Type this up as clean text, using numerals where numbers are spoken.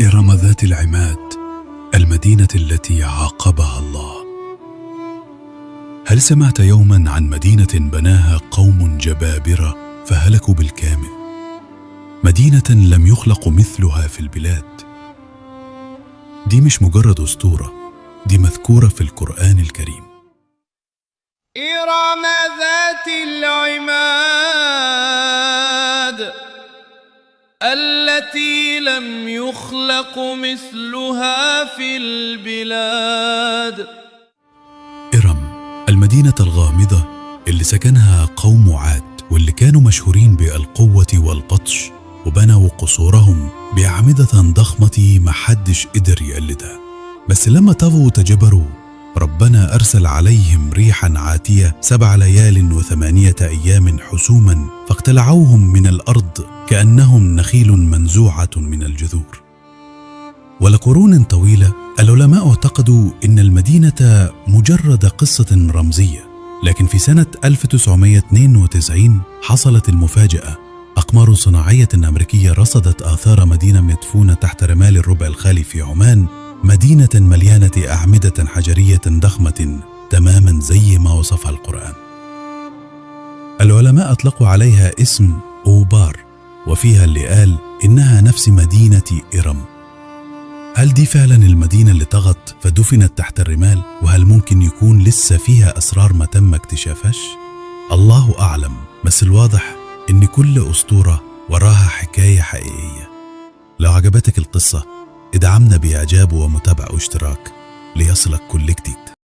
إرم ذات العماد، المدينة التي عاقبها الله. هل سمعت يوما عن مدينة بناها قوم جبابرة فهلكوا بالكامل؟ مدينة لم يخلق مثلها في البلاد. دي مش مجرد أسطورة، دي مذكورة في القرآن الكريم. إرم ذات العماد التي لم يخلق مثلها في البلاد. إرم، المدينة الغامضة اللي سكنها قوم عاد، واللي كانوا مشهورين بالقوة والبطش، وبنوا قصورهم بأعمدة ضخمة محدش قدر يقلدها. بس لما طغوا وتجبروا، ربنا أرسل عليهم ريحا عاتية 7 ليال و8 أيام حسوما، فاقتلعوهم من الأرض كأنهم نخيل منزوعة من الجذور. ولقرون طويلة العلماء اعتقدوا إن المدينة مجرد قصة رمزية، لكن في سنة 1992 حصلت المفاجأة. أقمار صناعية أمريكية رصدت آثار مدينة مدفونة تحت رمال الربع الخالي في عمان، مدينة مليانة أعمدة حجرية ضخمة تماما زي ما وصفها القرآن. العلماء أطلقوا عليها اسم أوبار، وفيها اللي قال إنها نفس مدينة إرم. هل دي فعلا المدينة اللي طغت فدفنت تحت الرمال؟ وهل ممكن يكون لسه فيها أسرار ما تم اكتشافهاش؟ الله أعلم، بس الواضح إن كل أسطورة وراها حكاية حقيقية. لو عجبتك القصة ادعمنا بإعجاب ومتابعة واشتراك ليصلك كل جديد.